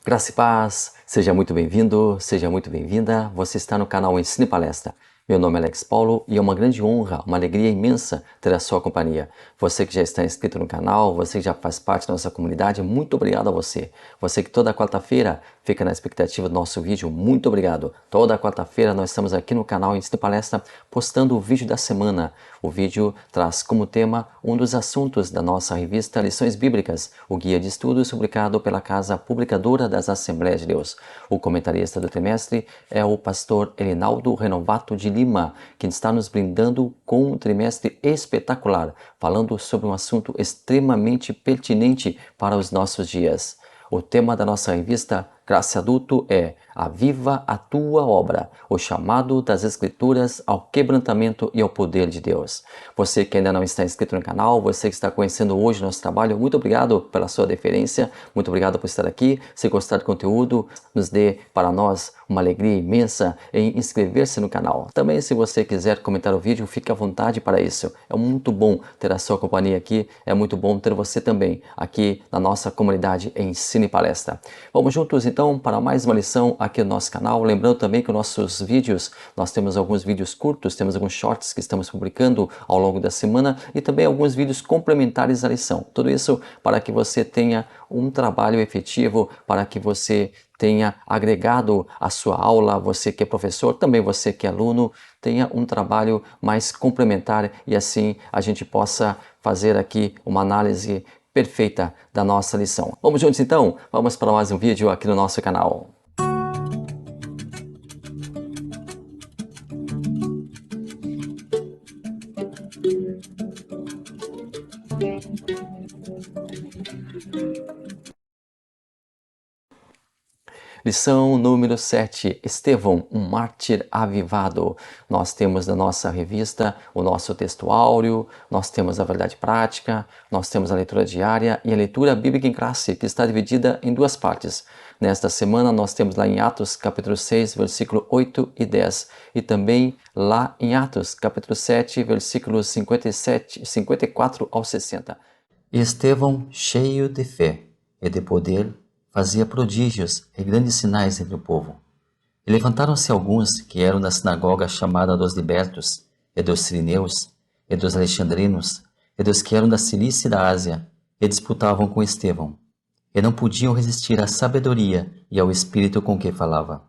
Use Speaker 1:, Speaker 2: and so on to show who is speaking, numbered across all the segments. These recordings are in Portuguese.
Speaker 1: Graça e paz, seja muito bem-vindo, seja muito bem-vinda. Você está no canal Ensine Palestra. Meu nome é Alex Paulo e é uma grande honra, uma alegria imensa ter a sua companhia. Você que já está inscrito no canal, você que já faz parte da nossa comunidade, muito obrigado a você. Você que toda quarta-feira fica na expectativa do nosso vídeo, muito obrigado. Toda quarta-feira nós estamos aqui no canal Ensine Palestra postando o vídeo da semana. O vídeo traz como tema um dos assuntos da nossa revista Lições Bíblicas, o guia de estudos publicado pela Casa Publicadora das Assembleias de Deus. O comentarista do trimestre é o pastor Elinaldo Renovato de Lima, que está nos brindando com um trimestre espetacular, falando sobre um assunto extremamente pertinente para os nossos dias. O tema da nossa revista Graça Adulto é Aviva a Tua Obra, o chamado das Escrituras ao quebrantamento e ao poder de Deus. Você que ainda não está inscrito no canal, você que está conhecendo hoje nosso trabalho, muito obrigado pela sua deferência, muito obrigado por estar aqui. Se gostar do conteúdo, nos dê para nós uma alegria imensa em inscrever-se no canal. Também, se você quiser comentar o vídeo, fique à vontade para isso. É muito bom ter a sua companhia aqui, é muito bom ter você também aqui na nossa comunidade Ensine Palestra. Vamos juntos então para mais uma lição aqui no nosso canal. Lembrando também que os nossos vídeos, nós temos alguns vídeos curtos, temos alguns shorts que estamos publicando ao longo da semana e também alguns vídeos complementares à lição. Tudo isso para que você tenha um trabalho efetivo, para que você tenha agregado a sua aula, você que é professor, também você que é aluno, tenha um trabalho mais complementar e assim a gente possa fazer aqui uma análise perfeita da nossa lição. Vamos juntos então? Vamos para mais um vídeo aqui no nosso canal. Lição número 7, Estevão, um mártir avivado. Nós temos na nossa revista o nosso texto áureo, nós temos a verdade prática, nós temos a leitura diária e a leitura bíblica em classe, que está dividida em duas partes. Nesta semana nós temos lá em Atos capítulo 6, versículo 8 e 10 e também lá em Atos capítulo 7, versículos 54 ao 60. Estevão, cheio de fé e de poder, fazia prodígios e grandes sinais entre o povo. E levantaram-se alguns que eram da sinagoga chamada dos libertos, e dos sirineus, e dos alexandrinos, e dos que eram da Cilícia e da Ásia, e disputavam com Estevão. E não podiam resistir à sabedoria e ao espírito com que falava.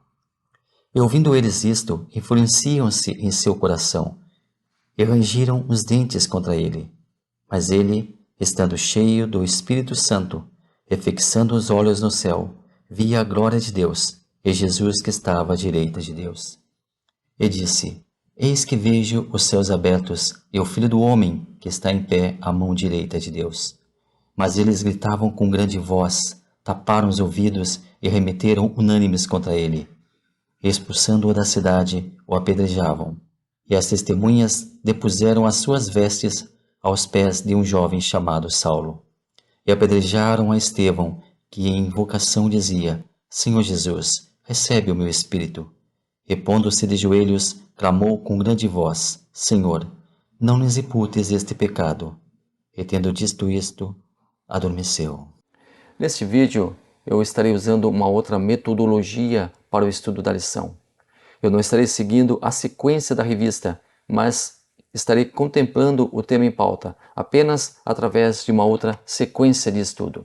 Speaker 1: E ouvindo eles isto, enfureciam-se em seu coração, e rangiram os dentes contra ele. Mas ele, estando cheio do Espírito Santo, e fixando os olhos no céu, via a glória de Deus e Jesus que estava à direita de Deus. E disse: Eis que vejo os céus abertos e o Filho do Homem que está em pé à mão direita de Deus. Mas eles gritavam com grande voz, taparam os ouvidos e remeteram unânimes contra ele. E expulsando-o da cidade, o apedrejavam. E as testemunhas depuseram as suas vestes aos pés de um jovem chamado Saulo. E apedrejaram a Estevão, que em invocação dizia: Senhor Jesus, recebe o meu espírito. E pondo-se de joelhos, clamou com grande voz: Senhor, não lhes imputes este pecado. E tendo dito isto, adormeceu. Neste vídeo, eu estarei usando uma outra metodologia para o estudo da lição. Eu não estarei seguindo a sequência da revista, mas estarei contemplando o tema em pauta, apenas através de uma outra sequência de estudo.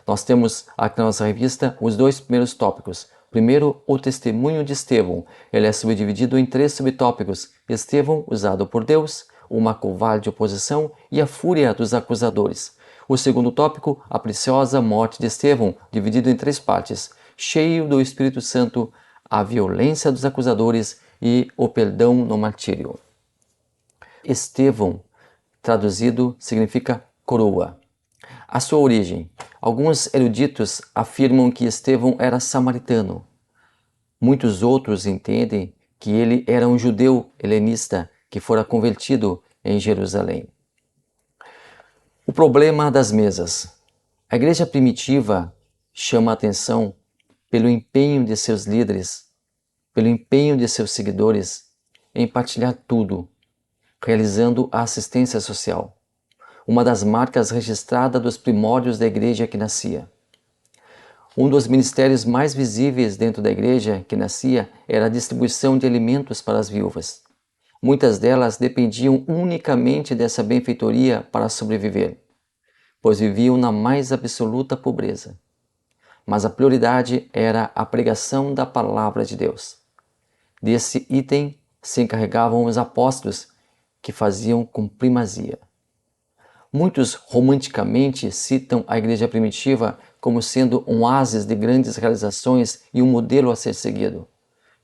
Speaker 1: Nós temos aqui na nossa revista os dois primeiros tópicos. Primeiro, o testemunho de Estevão. Ele é subdividido em 3 subtópicos: Estevão, usado por Deus, uma covarde oposição e a fúria dos acusadores. O segundo tópico, a preciosa morte de Estevão, dividido em 3 partes: cheio do Espírito Santo, a violência dos acusadores e o perdão no martírio. Estevão, traduzido, significa coroa. A sua origem. Alguns eruditos afirmam que Estevão era samaritano. Muitos outros entendem que ele era um judeu helenista que fora convertido em Jerusalém. O problema das mesas. A igreja primitiva chama a atenção pelo empenho de seus líderes, pelo empenho de seus seguidores em partilhar tudo, realizando a assistência social, uma das marcas registradas dos primórdios da igreja que nascia. Um dos ministérios mais visíveis dentro da igreja que nascia era a distribuição de alimentos para as viúvas. Muitas delas dependiam unicamente dessa benfeitoria para sobreviver, pois viviam na mais absoluta pobreza. Mas a prioridade era a pregação da palavra de Deus. Desse item se encarregavam os apóstolos, que faziam com primazia. Muitos romanticamente citam a igreja primitiva como sendo um oásis de grandes realizações e um modelo a ser seguido.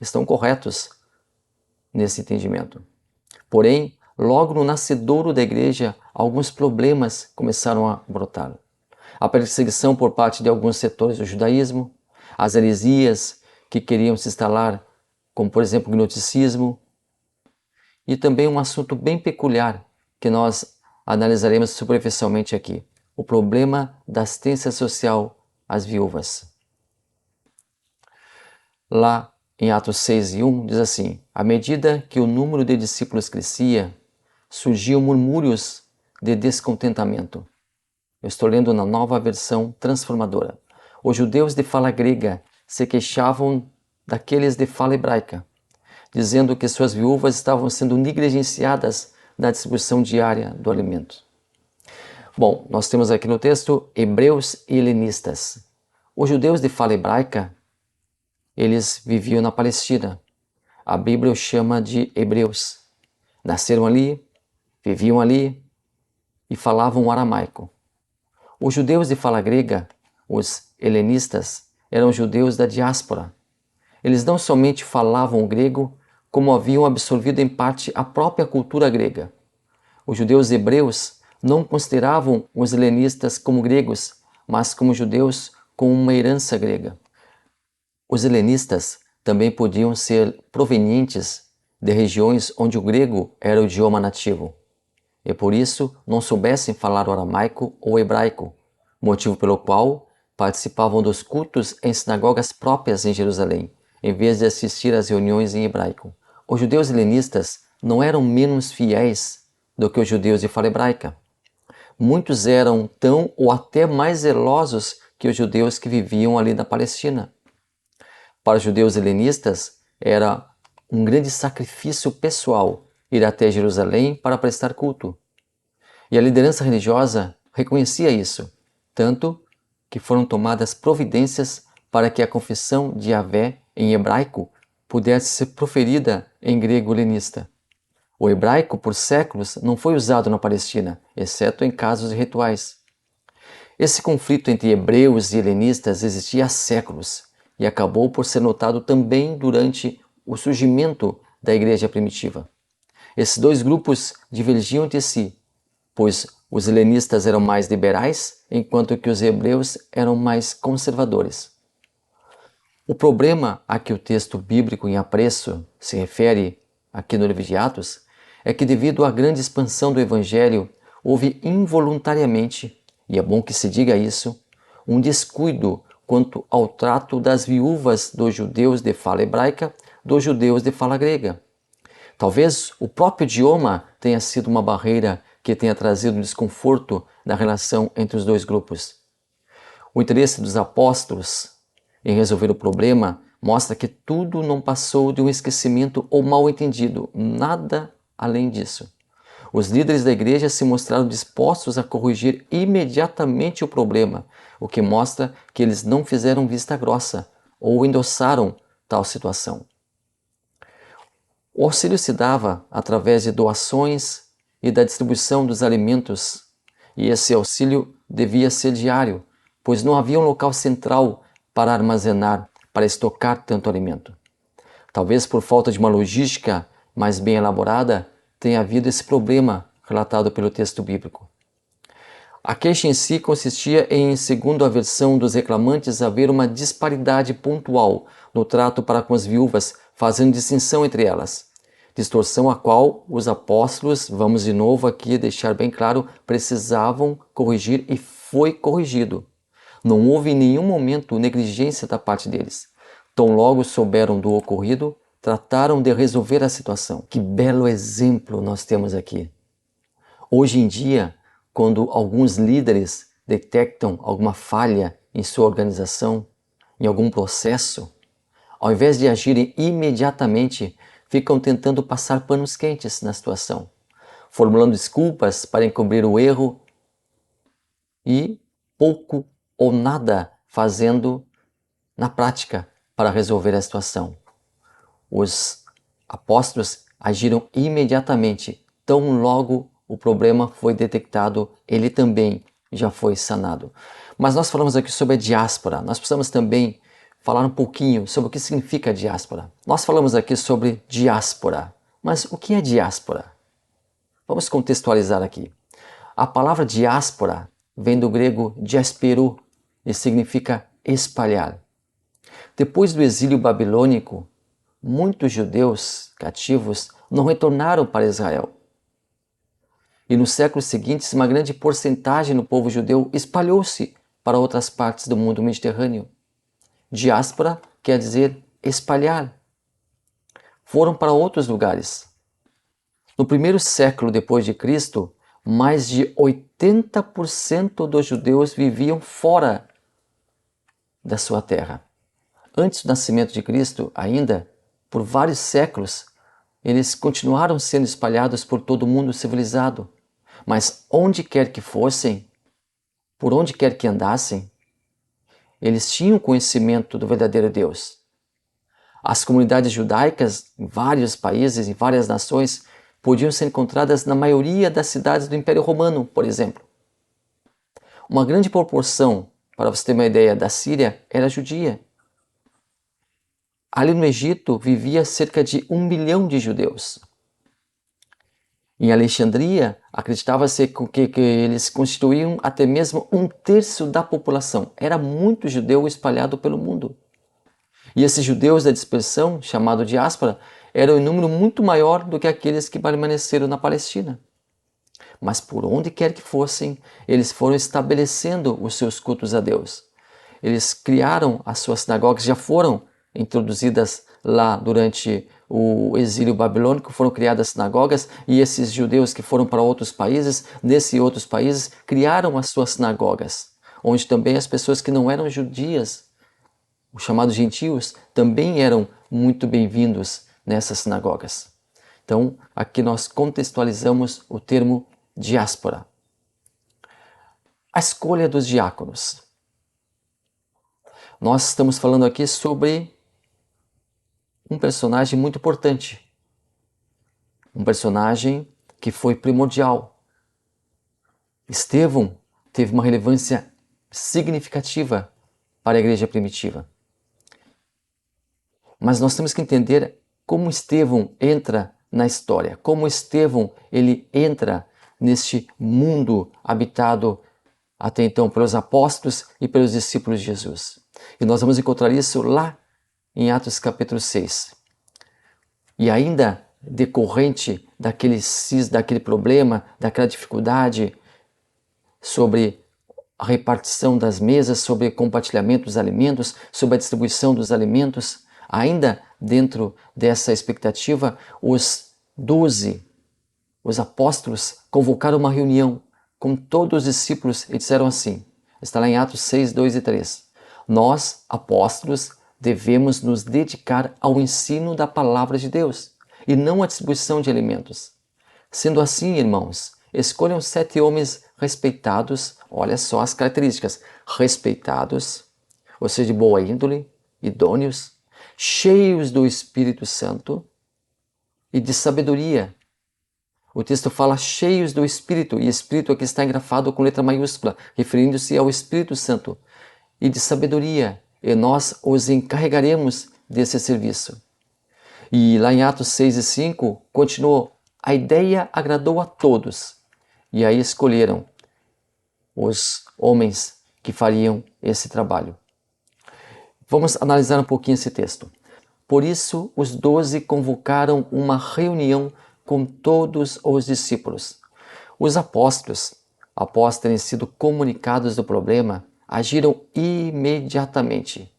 Speaker 1: Estão corretos nesse entendimento. Porém, logo no nascedouro da igreja, alguns problemas começaram a brotar. A perseguição por parte de alguns setores do judaísmo, as heresias que queriam se instalar, como por exemplo o gnosticismo, e também um assunto bem peculiar que nós analisaremos superficialmente aqui, o problema da assistência social às viúvas. Lá em Atos 6:1 diz assim: à medida que o número de discípulos crescia, surgiam murmúrios de descontentamento. Eu estou lendo na nova versão transformadora. Os judeus de fala grega se queixavam daqueles de fala hebraica, dizendo que suas viúvas estavam sendo negligenciadas na distribuição diária do alimento. Bom, nós temos aqui no texto hebreus e helenistas. Os judeus de fala hebraica, eles viviam na Palestina. A Bíblia os chama de hebreus. Nasceram ali, viviam ali e falavam o aramaico. Os judeus de fala grega, os helenistas, eram judeus da diáspora. Eles não somente falavam o grego, como haviam absorvido em parte a própria cultura grega. Os judeus hebreus não consideravam os helenistas como gregos, mas como judeus com uma herança grega. Os helenistas também podiam ser provenientes de regiões onde o grego era o idioma nativo, e por isso não soubessem falar o aramaico ou hebraico, motivo pelo qual participavam dos cultos em sinagogas próprias em Jerusalém, em vez de assistir às reuniões em hebraico. Os judeus helenistas não eram menos fiéis do que os judeus de fala hebraica. Muitos eram tão ou até mais zelosos que os judeus que viviam ali na Palestina. Para os judeus helenistas, era um grande sacrifício pessoal ir até Jerusalém para prestar culto. E a liderança religiosa reconhecia isso, tanto que foram tomadas providências para que a confissão de Yahvé em hebraico pudesse ser proferida em grego helenista. O hebraico, por séculos, não foi usado na Palestina, exceto em casos rituais. Esse conflito entre hebreus e helenistas existia há séculos e acabou por ser notado também durante o surgimento da igreja primitiva. Esses dois grupos divergiam entre si, pois os helenistas eram mais liberais, enquanto que os hebreus eram mais conservadores. O problema a que o texto bíblico em apreço se refere aqui no livro de Atos é que, devido à grande expansão do evangelho, houve involuntariamente, e é bom que se diga isso, um descuido quanto ao trato das viúvas dos judeus de fala hebraica dos judeus de fala grega. Talvez o próprio idioma tenha sido uma barreira que tenha trazido desconforto na relação entre os dois grupos. O interesse dos apóstolos em resolver o problema mostra que tudo não passou de um esquecimento ou mal-entendido, nada além disso. Os líderes da igreja se mostraram dispostos a corrigir imediatamente o problema, o que mostra que eles não fizeram vista grossa ou endossaram tal situação. O auxílio se dava através de doações e da distribuição dos alimentos, e esse auxílio devia ser diário, pois não havia um local central para armazenar, para estocar tanto alimento. Talvez por falta de uma logística mais bem elaborada, tenha havido esse problema relatado pelo texto bíblico. A queixa em si consistia em, segundo a versão dos reclamantes, haver uma disparidade pontual no trato para com as viúvas, fazendo distinção entre elas. Distorção a qual os apóstolos, vamos de novo aqui deixar bem claro, precisavam corrigir e foi corrigido. Não houve em nenhum momento negligência da parte deles. Tão logo souberam do ocorrido, trataram de resolver a situação. Que belo exemplo nós temos aqui. Hoje em dia, quando alguns líderes detectam alguma falha em sua organização, em algum processo, ao invés de agirem imediatamente, ficam tentando passar panos quentes na situação, formulando desculpas para encobrir o erro e pouco ou nada fazendo na prática para resolver a situação. Os apóstolos agiram imediatamente, tão logo o problema foi detectado, ele também já foi sanado. Mas nós falamos aqui sobre a diáspora, nós precisamos também falar um pouquinho sobre o que significa diáspora. Nós falamos aqui sobre diáspora, mas o que é diáspora? Vamos contextualizar aqui. A palavra diáspora vem do grego diaspero e significa espalhar. Depois do exílio babilônico, muitos judeus cativos não retornaram para Israel. E nos séculos seguintes, uma grande porcentagem do povo judeu espalhou-se para outras partes do mundo mediterrâneo. Diáspora quer dizer espalhar. Foram para outros lugares. No primeiro século depois de Cristo, mais de 80% dos judeus viviam fora da sua terra. Antes do nascimento de Cristo, ainda, por vários séculos, eles continuaram sendo espalhados por todo o mundo civilizado. Mas onde quer que fossem, por onde quer que andassem, eles tinham conhecimento do verdadeiro Deus. As comunidades judaicas em vários países, em várias nações, podiam ser encontradas na maioria das cidades do Império Romano, por exemplo. Uma grande proporção, para você ter uma ideia, da Síria era judia. Ali no Egito vivia cerca de 1 milhão de judeus. Em Alexandria, acreditava-se que eles constituíam até mesmo 1/3 da população. Era muito judeu espalhado pelo mundo. E esses judeus da dispersão, chamado diáspora, eram em número muito maior do que aqueles que permaneceram na Palestina. Mas por onde quer que fossem, eles foram estabelecendo os seus cultos a Deus. Eles criaram as suas sinagogas, já foram introduzidas lá durante o exílio babilônico, foram criadas sinagogas, e esses judeus que foram para outros países, nesses outros países, criaram as suas sinagogas, onde também as pessoas que não eram judias, os chamados gentios, também eram muito bem-vindos nessas sinagogas. Então, aqui nós contextualizamos o termo diáspora. A escolha dos diáconos. Nós estamos falando aqui sobre um personagem muito importante. Um personagem que foi primordial. Estevão teve uma relevância significativa para a igreja primitiva. Mas nós temos que entender como Estevão entra na história, como Estevão ele entra neste mundo habitado até então pelos apóstolos e pelos discípulos de Jesus. E nós vamos encontrar isso lá em Atos capítulo 6. E ainda decorrente daquele problema, daquela dificuldade sobre a repartição das mesas, sobre o compartilhamento dos alimentos, sobre a distribuição dos alimentos, ainda dentro dessa expectativa, os 12, os apóstolos, convocaram uma reunião com todos os discípulos e disseram assim, está lá em Atos 6, 2 e 3, nós, apóstolos, devemos nos dedicar ao ensino da palavra de Deus e não à distribuição de alimentos. Sendo assim, irmãos, escolham 7 homens respeitados, olha só as características, respeitados, ou seja, de boa índole, idôneos, cheios do Espírito Santo e de sabedoria. O texto fala cheios do Espírito, e Espírito aqui está engrafado com letra maiúscula, referindo-se ao Espírito Santo, e de sabedoria, e nós os encarregaremos desse serviço. E lá em Atos 6 e 5, continuou, a ideia agradou a todos, e aí escolheram os homens que fariam esse trabalho. Vamos analisar um pouquinho esse texto. Por isso, os 12 convocaram uma reunião com todos os discípulos. Os apóstolos, após terem sido comunicados do problema, agiram imediatamente.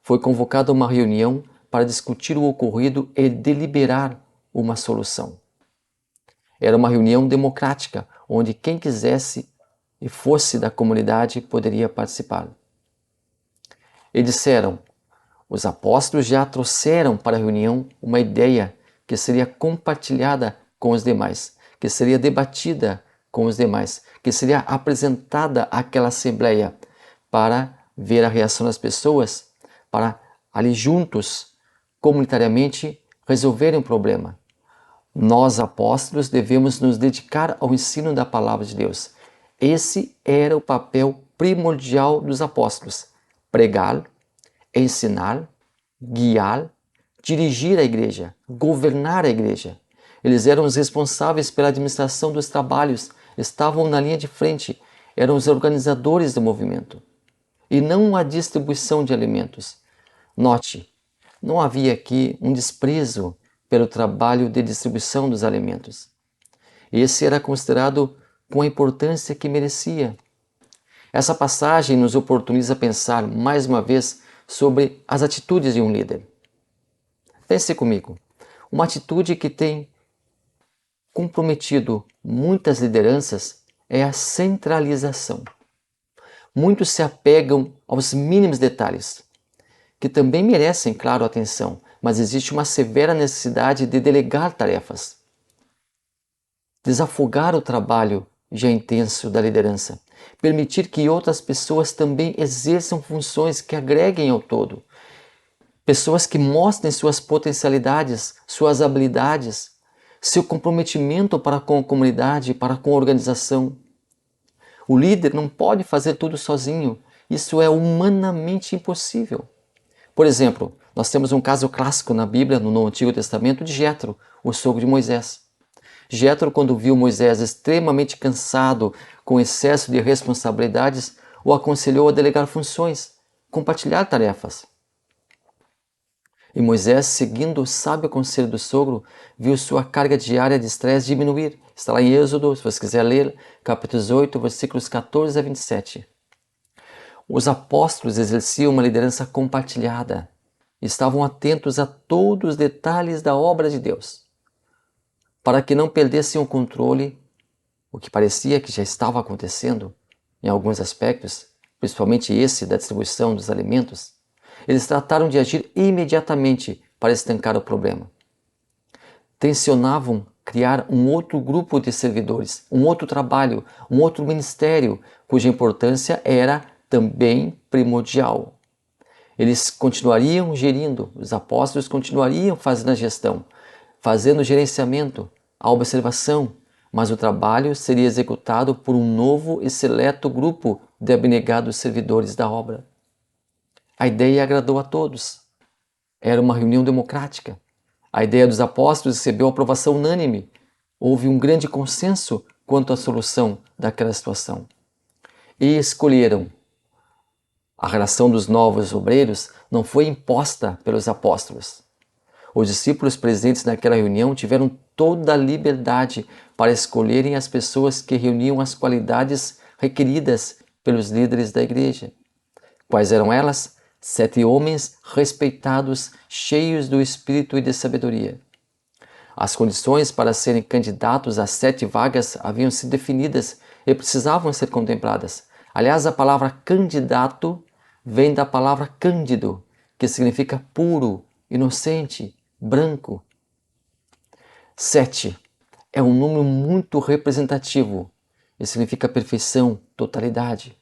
Speaker 1: Foi convocada uma reunião para discutir o ocorrido e deliberar uma solução. Era uma reunião democrática, onde quem quisesse e fosse da comunidade poderia participar. E disseram: os apóstolos já trouxeram para a reunião uma ideia que seria compartilhada com os demais, que seria debatida com os demais, que seria apresentada àquela assembleia para ver a reação das pessoas, para ali juntos, comunitariamente, resolverem o problema. Nós, apóstolos, devemos nos dedicar ao ensino da palavra de Deus. Esse era o papel primordial dos apóstolos: pregar, ensinar, guiar, dirigir a igreja, governar a igreja. Eles eram os responsáveis pela administração dos trabalhos, estavam na linha de frente, eram os organizadores do movimento. E não a distribuição de alimentos. Note, não havia aqui um desprezo pelo trabalho de distribuição dos alimentos. Esse era considerado com a importância que merecia. Essa passagem nos oportuniza pensar mais uma vez sobre as atitudes de um líder. Pense comigo, uma atitude que tem comprometido muitas lideranças é a centralização. Muitos se apegam aos mínimos detalhes, que também merecem, claro, atenção, mas existe uma severa necessidade de delegar tarefas, desafogar o trabalho já intenso da liderança, permitir que outras pessoas também exerçam funções que agreguem ao todo, pessoas que mostrem suas potencialidades, suas habilidades, seu comprometimento para com a comunidade, para com a organização. O líder não pode fazer tudo sozinho, isso é humanamente impossível. Por exemplo, nós temos um caso clássico na Bíblia, no Antigo Testamento, de Jetro, o sogro de Moisés. Jetro, quando viu Moisés extremamente cansado, com excesso de responsabilidades, o aconselhou a delegar funções, compartilhar tarefas. E Moisés, seguindo o sábio conselho do sogro, viu sua carga diária de estresse diminuir. Está lá em Êxodo, se você quiser ler, capítulo 18, versículos 14 a 27. Os apóstolos exerciam uma liderança compartilhada. Estavam atentos a todos os detalhes da obra de Deus, para que não perdessem o controle, o que parecia que já estava acontecendo em alguns aspectos, principalmente esse da distribuição dos alimentos. Eles trataram de agir imediatamente para estancar o problema. Tensionavam criar um outro grupo de servidores, um outro trabalho, um outro ministério, cuja importância era também primordial. Eles continuariam gerindo, os apóstolos continuariam fazendo a gestão, fazendo o gerenciamento, a observação, mas o trabalho seria executado por um novo e seleto grupo de abnegados servidores da obra. A ideia agradou a todos. Era uma reunião democrática. A ideia dos apóstolos recebeu aprovação unânime. Houve um grande consenso quanto à solução daquela situação. E escolheram. A relação dos novos obreiros não foi imposta pelos apóstolos. Os discípulos presentes naquela reunião tiveram toda a liberdade para escolherem as pessoas que reuniam as qualidades requeridas pelos líderes da igreja. Quais eram elas? 7 homens respeitados, cheios do espírito e de sabedoria. As condições para serem candidatos às 7 vagas haviam sido definidas e precisavam ser contempladas. Aliás, a palavra candidato vem da palavra cândido, que significa puro, inocente, branco. 7 é um número muito representativo e significa perfeição, totalidade.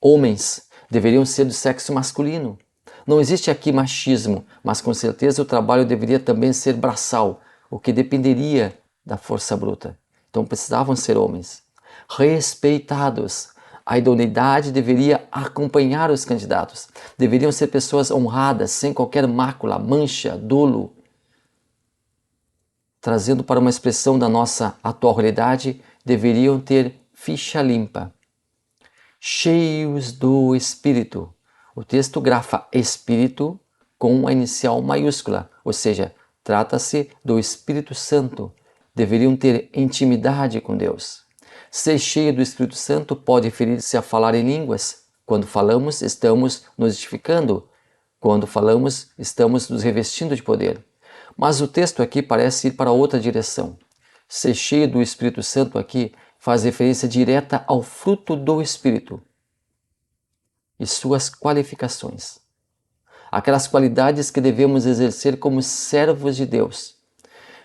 Speaker 1: Homens deveriam ser do sexo masculino. Não existe aqui machismo, mas com certeza o trabalho deveria também ser braçal, o que dependeria da força bruta. Então precisavam ser homens. Respeitados. A idoneidade deveria acompanhar os candidatos. Deveriam ser pessoas honradas, sem qualquer mácula, mancha, dolo. Trazendo para uma expressão da nossa atual realidade, deveriam ter ficha limpa. Cheios do Espírito. O texto grafa Espírito com a inicial maiúscula, ou seja, trata-se do Espírito Santo. Deveriam ter intimidade com Deus. Ser cheio do Espírito Santo pode referir-se a falar em línguas. Quando falamos, estamos nos edificando. Quando falamos, estamos nos revestindo de poder. Mas o texto aqui parece ir para outra direção. Ser cheio do Espírito Santo aqui faz referência direta ao fruto do Espírito. e suas qualificações. Aquelas qualidades que devemos exercer como servos de Deus.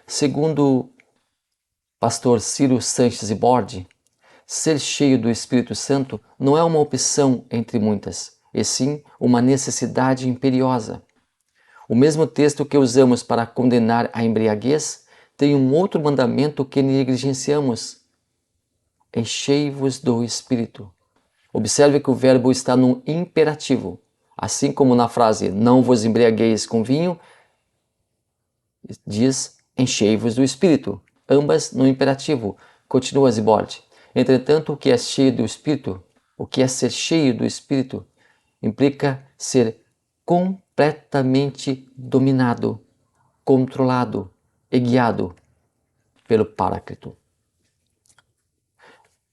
Speaker 1: Segundo pastor Ciro Sanches Iborde, ser cheio do Espírito Santo não é uma opção entre muitas, e sim uma necessidade imperiosa. O mesmo texto que usamos para condenar a embriaguez tem um outro mandamento que negligenciamos: enchei-vos do Espírito. Observe que o verbo está no imperativo, assim como na frase não vos embriagueis com vinho, diz enchei-vos do Espírito, ambas no imperativo. Continua Zibord. Entretanto, o que é cheio do Espírito, o que é ser cheio do Espírito, implica ser completamente dominado, controlado e guiado pelo Paráclito.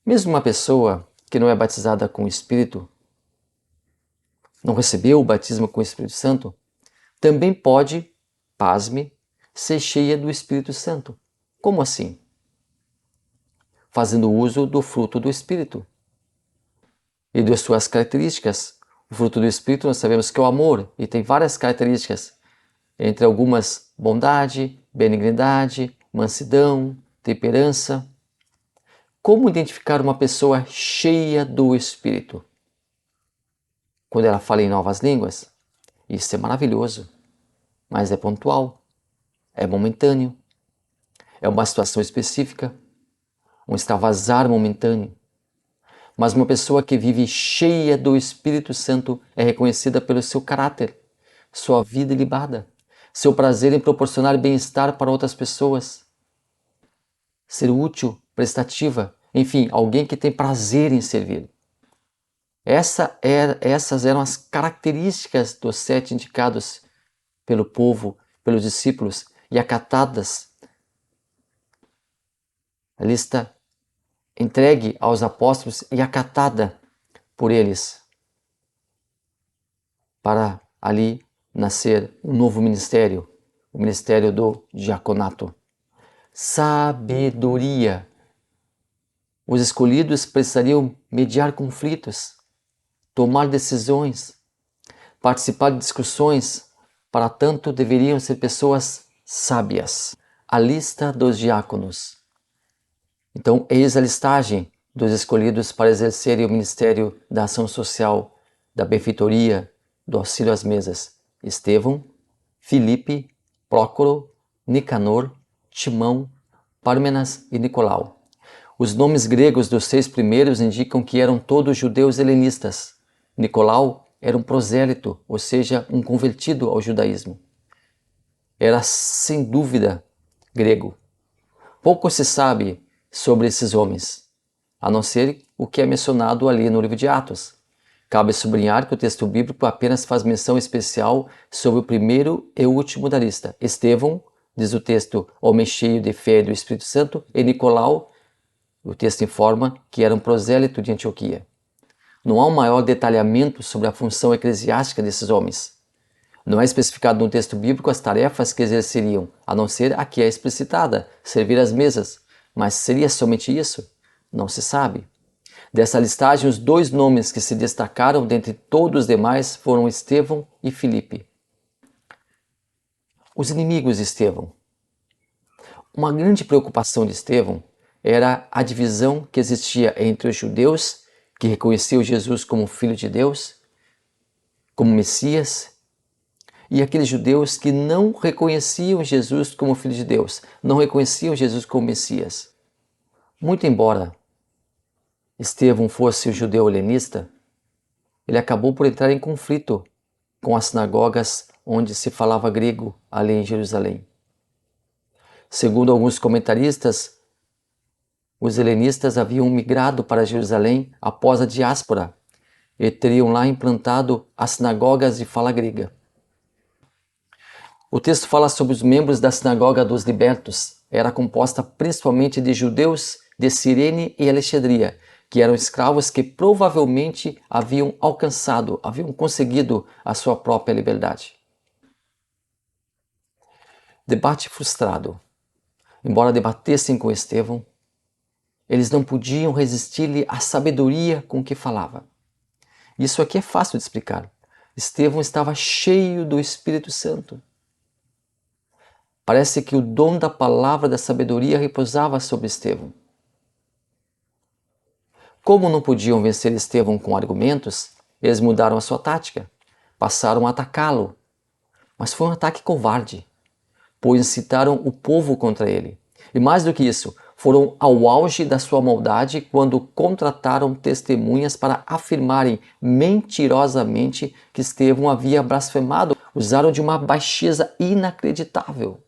Speaker 1: Mesmo uma pessoa que não é batizada com o Espírito, não recebeu o batismo com o Espírito Santo, também pode, pasme, ser cheia do Espírito Santo. Como assim? Fazendo uso do fruto do Espírito e de suas características. O fruto do Espírito nós sabemos que é o amor e tem várias características, entre algumas bondade, benignidade, mansidão, temperança. Como identificar uma pessoa cheia do Espírito? Quando ela fala em novas línguas, isso é maravilhoso, mas é pontual, é momentâneo, é uma situação específica, um extravasar momentâneo. Mas uma pessoa que vive cheia do Espírito Santo é reconhecida pelo seu caráter, sua vida ilibada, seu prazer em proporcionar bem-estar para outras pessoas, ser útil, prestativa, enfim, alguém que tem prazer em servir. Essas eram as características dos 7 indicados pelo povo, pelos discípulos e acatadas. A lista entregue aos apóstolos e acatada por eles, para ali nascer um novo ministério, o ministério do diaconato. Sabedoria. Os escolhidos precisariam mediar conflitos, tomar decisões, participar de discussões, para tanto deveriam ser pessoas sábias. A lista dos diáconos. Então, eis a listagem dos escolhidos para exercerem o ministério da ação social, da benfeitoria, do auxílio às mesas: Estevão, Filipe, Prócoro, Nicanor, Timão, Pármenas e Nicolau. Os nomes gregos dos 6 primeiros indicam que eram todos judeus helenistas. Nicolau era um prosélito, ou seja, um convertido ao judaísmo. Era sem dúvida grego. Pouco se sabe sobre esses homens, a não ser o que é mencionado ali no livro de Atos. Cabe sublinhar que o texto bíblico apenas faz menção especial sobre o primeiro e último da lista. Estevão, diz o texto, homem cheio de fé e do Espírito Santo, e Nicolau, o texto informa que era um prosélito de Antioquia. Não há um maior detalhamento sobre a função eclesiástica desses homens. Não é especificado no texto bíblico as tarefas que exerceriam, a não ser a que é explicitada, servir às mesas. Mas seria somente isso? Não se sabe. Dessa listagem, os 2 nomes que se destacaram dentre todos os demais foram Estevão e Filipe. Os inimigos de Estevão. Uma grande preocupação de Estevão era a divisão que existia entre os judeus, que reconheciam Jesus como Filho de Deus, como Messias, e aqueles judeus que não reconheciam Jesus como Filho de Deus, não reconheciam Jesus como Messias. Muito embora Estevão fosse um judeu helenista, ele acabou por entrar em conflito com as sinagogas onde se falava grego ali em Jerusalém. Segundo alguns comentaristas, os helenistas haviam migrado para Jerusalém após a diáspora e teriam lá implantado as sinagogas de fala grega. O texto fala sobre os membros da sinagoga dos libertos. Era composta principalmente de judeus de Cirene e Alexandria, que eram escravos que provavelmente haviam conseguido a sua própria liberdade. Debate frustrado. Embora debatessem com Estevão, eles não podiam resistir-lhe à sabedoria com que falava. Isso aqui é fácil de explicar. Estevão estava cheio do Espírito Santo. Parece que o dom da palavra da sabedoria repousava sobre Estevão. Como não podiam vencer Estevão com argumentos, eles mudaram a sua tática. Passaram a atacá-lo. Mas foi um ataque covarde, pois incitaram o povo contra ele. E mais do que isso, foram ao auge da sua maldade quando contrataram testemunhas para afirmarem mentirosamente que Estevão havia blasfemado. Usaram de uma baixeza inacreditável.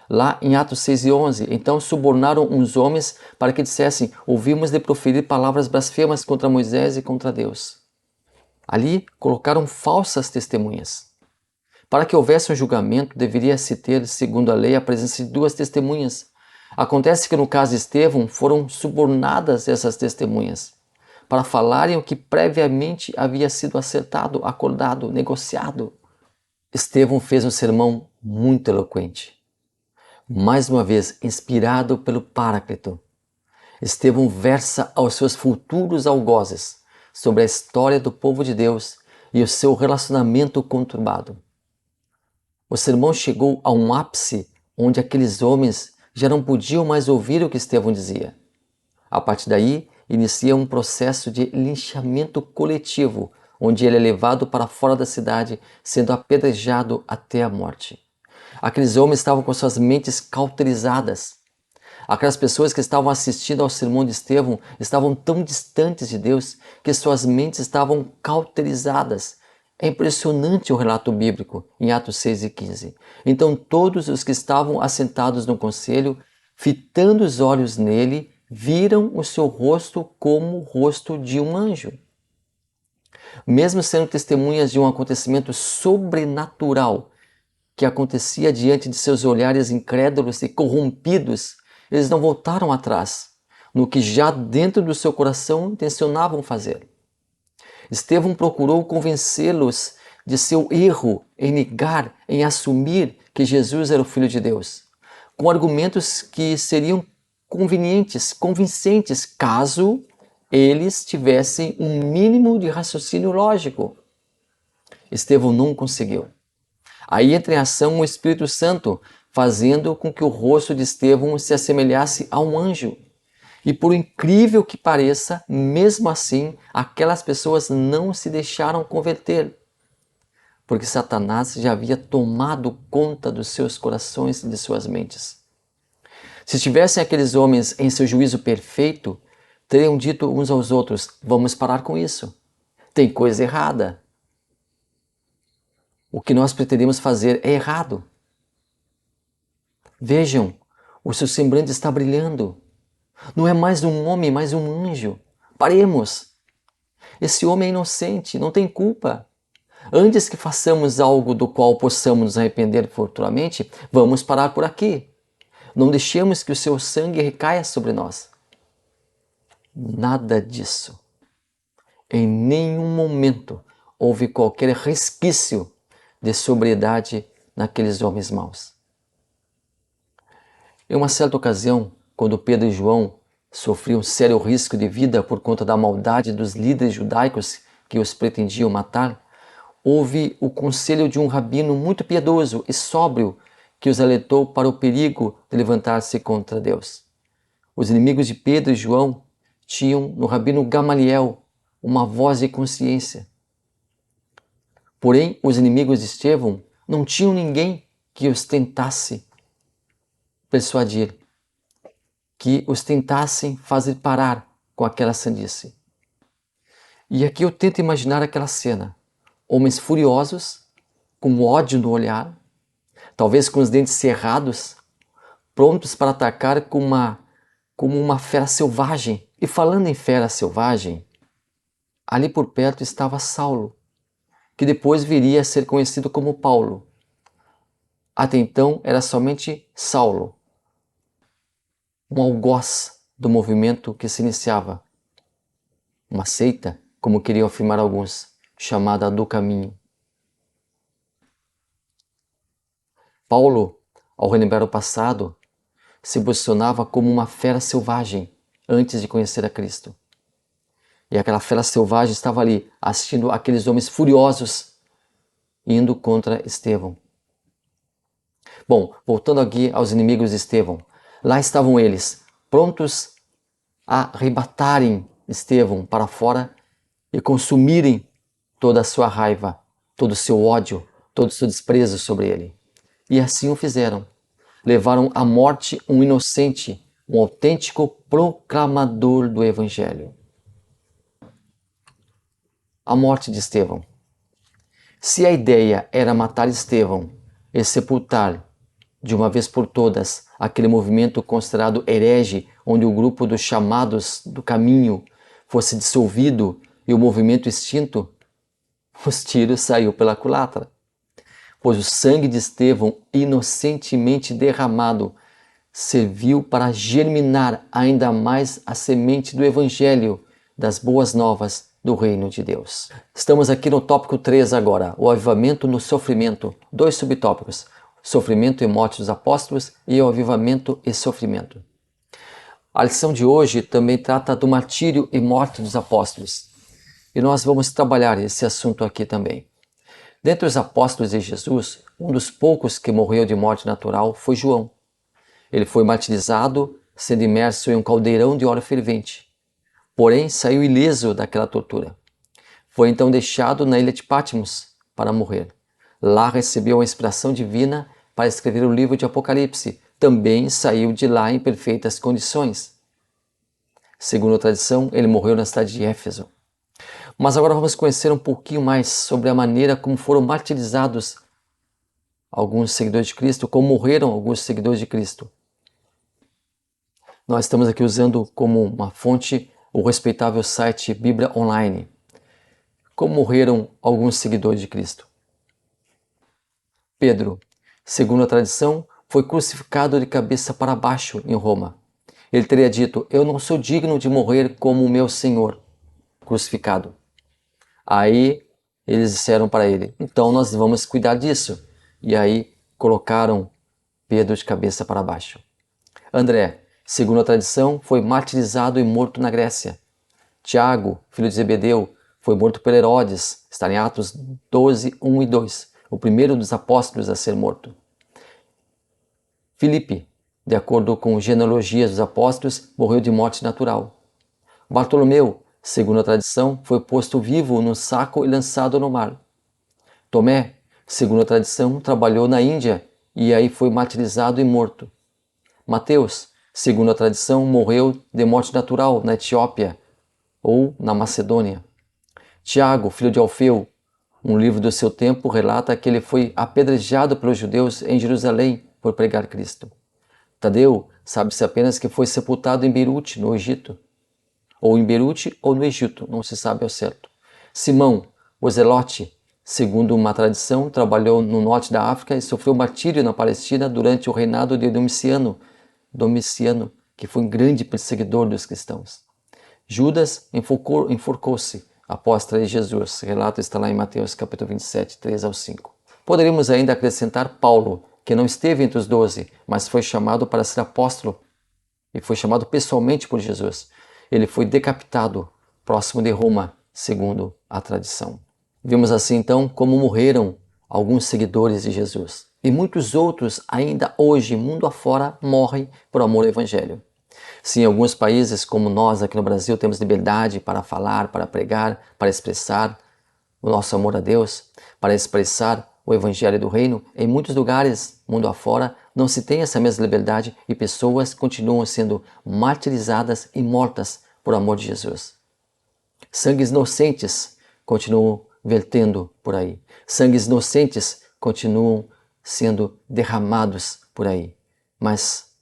Speaker 1: Lá em Atos 6 e 11, então subornaram uns homens para que dissessem: ouvimos de proferir palavras blasfemas contra Moisés e contra Deus. Ali colocaram falsas testemunhas. Para que houvesse um julgamento, deveria-se ter, segundo a lei, a presença de 2 testemunhas. Acontece que no caso de Estevão foram subornadas essas testemunhas para falarem o que previamente havia sido acertado, acordado, negociado. Estevão fez um sermão muito eloquente. Mais uma vez, inspirado pelo Paráclito, Estevão versa aos seus futuros algozes sobre a história do povo de Deus e o seu relacionamento conturbado. O sermão chegou a um ápice onde aqueles homens já não podiam mais ouvir o que Estevão dizia. A partir daí, inicia um processo de linchamento coletivo, onde ele é levado para fora da cidade, sendo apedrejado até a morte. Aqueles homens estavam com suas mentes cauterizadas. Aquelas pessoas que estavam assistindo ao sermão de Estevão estavam tão distantes de Deus que suas mentes estavam cauterizadas. É impressionante o relato bíblico em Atos 6 e 15. Então todos os que estavam assentados no conselho, fitando os olhos nele, viram o seu rosto como o rosto de um anjo. Mesmo sendo testemunhas de um acontecimento sobrenatural que acontecia diante de seus olhares incrédulos e corrompidos, eles não voltaram atrás no que já dentro do seu coração intencionavam fazer. Estevão procurou convencê-los de seu erro em negar, em assumir que Jesus era o Filho de Deus, com argumentos que seriam convenientes, convincentes, caso eles tivessem um mínimo de raciocínio lógico. Estevão não conseguiu. Aí entra em ação o Espírito Santo, fazendo com que o rosto de Estevão se assemelhasse a um anjo. E por incrível que pareça, mesmo assim, aquelas pessoas não se deixaram converter, porque Satanás já havia tomado conta dos seus corações e de suas mentes. Se estivessem aqueles homens em seu juízo perfeito, teriam dito uns aos outros: vamos parar com isso. Tem coisa errada. O que nós pretendemos fazer é errado. Vejam, o seu semblante está brilhando. Não é mais um homem, mas um anjo. Paremos. Esse homem é inocente, não tem culpa. Antes que façamos algo do qual possamos nos arrepender futuramente, vamos parar por aqui. Não deixemos que o seu sangue recaia sobre nós. Nada disso. Em nenhum momento houve qualquer resquício de sobriedade naqueles homens maus. Em uma certa ocasião, quando Pedro e João sofriam sério risco de vida por conta da maldade dos líderes judaicos que os pretendiam matar, houve o conselho de um rabino muito piedoso e sóbrio que os alertou para o perigo de levantar-se contra Deus. Os inimigos de Pedro e João tinham no rabino Gamaliel uma voz de consciência. Porém, os inimigos de Estevão não tinham ninguém que os tentasse persuadir, que os tentassem fazer parar com aquela sandice. E aqui eu tento imaginar aquela cena. Homens furiosos, com ódio no olhar, talvez com os dentes cerrados, prontos para atacar como uma fera selvagem. E falando em fera selvagem, ali por perto estava Saulo, que depois viria a ser conhecido como Paulo. Até então era somente Saulo, um algoz do movimento que se iniciava, uma seita, como queriam afirmar alguns, chamada do Caminho. Paulo, ao relembrar o passado, se posicionava como uma fera selvagem antes de conhecer a Cristo. E aquela fera selvagem estava ali, assistindo aqueles homens furiosos indo contra Estevão. Bom, voltando aqui aos inimigos de Estevão. Lá estavam eles, prontos a arrebatarem Estevão para fora e consumirem toda a sua raiva, todo o seu ódio, todo o seu desprezo sobre ele. E assim o fizeram. Levaram à morte um inocente, um autêntico proclamador do Evangelho. A morte de Estevão. Se a ideia era matar Estevão e sepultar de uma vez por todas aquele movimento considerado herege, onde o grupo dos chamados do caminho fosse dissolvido e o movimento extinto, os tiros saiu pela culatra, pois o sangue de Estevão inocentemente derramado serviu para germinar ainda mais a semente do Evangelho, das boas novas do reino de Deus. Estamos aqui no tópico 3 agora, o avivamento no sofrimento, 2 subtópicos, sofrimento e morte dos apóstolos e o avivamento e sofrimento. A lição de hoje também trata do martírio e morte dos apóstolos. E nós vamos trabalhar esse assunto aqui também. Dentre os apóstolos de Jesus, um dos poucos que morreu de morte natural foi João. Ele foi martirizado, sendo imerso em um caldeirão de óleo fervente. Porém, saiu ileso daquela tortura. Foi então deixado na ilha de Patmos para morrer. Lá recebeu a inspiração divina para escrever o livro de Apocalipse. Também saiu de lá em perfeitas condições. Segundo a tradição, ele morreu na cidade de Éfeso. Mas agora vamos conhecer um pouquinho mais sobre a maneira como foram martirizados alguns seguidores de Cristo, como morreram alguns seguidores de Cristo. Nós estamos aqui usando como uma fonte o respeitável site Bíblia Online. Como morreram alguns seguidores de Cristo? Pedro, segundo a tradição, foi crucificado de cabeça para baixo em Roma. Ele teria dito: "Eu não sou digno de morrer como o meu Senhor", crucificado. Aí eles disseram para ele: "Então nós vamos cuidar disso." E aí colocaram Pedro de cabeça para baixo. André, segundo a tradição, foi martirizado e morto na Grécia. Tiago, filho de Zebedeu, foi morto por Herodes, está em Atos 12, 1 e 2, o primeiro dos apóstolos a ser morto. Filipe, de acordo com genealogias dos apóstolos, morreu de morte natural. Bartolomeu, segundo a tradição, foi posto vivo num saco e lançado no mar. Tomé, segundo a tradição, trabalhou na Índia e aí foi martirizado e morto. Mateus, segundo a tradição, morreu de morte natural na Etiópia ou na Macedônia. Tiago, filho de Alfeu, um livro do seu tempo, relata que ele foi apedrejado pelos judeus em Jerusalém por pregar Cristo. Tadeu, sabe-se apenas que foi sepultado em Beirute, no Egito. Ou em Beirute ou no Egito, não se sabe ao certo. Simão, o Zelote, segundo uma tradição, trabalhou no norte da África e sofreu martírio na Palestina durante o reinado de Domiciano, que foi um grande perseguidor dos cristãos. Judas enforcou-se após trair Jesus. O relato está lá em Mateus capítulo 27, 3 ao 5. Poderíamos ainda acrescentar Paulo, que não esteve entre os 12, mas foi chamado para ser apóstolo e foi chamado pessoalmente por Jesus. Ele foi decapitado próximo de Roma, segundo a tradição. Vimos assim então como morreram alguns seguidores de Jesus. E muitos outros ainda hoje, mundo afora, morrem por amor ao Evangelho. Se em alguns países como nós aqui no Brasil temos liberdade para falar, para pregar, para expressar o nosso amor a Deus, para expressar o Evangelho do Reino, em muitos lugares, mundo afora, não se tem essa mesma liberdade e pessoas continuam sendo martirizadas e mortas por amor de Jesus. Sangues inocentes continuam vertendo por aí. Sangues inocentes continuam sendo derramados por aí. Mas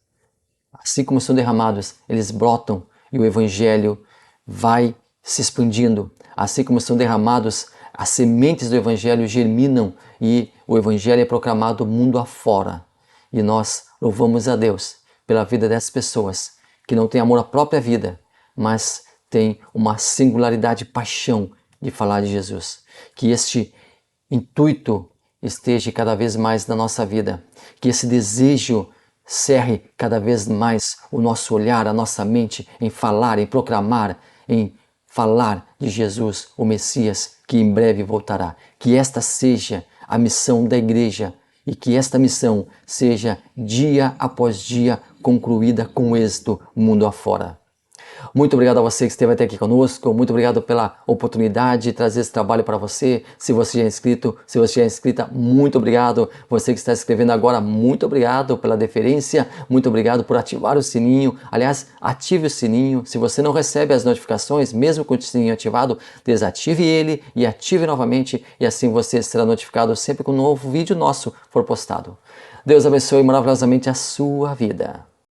Speaker 1: assim como são derramados, eles brotam e o Evangelho vai se expandindo. Assim como são derramados, as sementes do Evangelho germinam e o Evangelho é proclamado mundo afora. E nós louvamos a Deus pela vida dessas pessoas que não têm amor à própria vida, mas têm uma singularidade e paixão de falar de Jesus. Que este intuito esteja cada vez mais na nossa vida. Que esse desejo cerre cada vez mais o nosso olhar, a nossa mente em falar, em proclamar, em falar de Jesus, o Messias, que em breve voltará. Que esta seja a missão da igreja e que esta missão seja dia após dia concluída com êxito mundo afora. Muito obrigado a você que esteve até aqui conosco, muito obrigado pela oportunidade de trazer esse trabalho para você. Se você já é inscrito, se você já é inscrita, muito obrigado. Você que está se inscrevendo agora, muito obrigado pela deferência, muito obrigado por ativar o sininho. Aliás, ative o sininho. Se você não recebe as notificações, mesmo com o sininho ativado, desative ele e ative novamente e assim você será notificado sempre que um novo vídeo nosso for postado. Deus abençoe maravilhosamente a sua vida.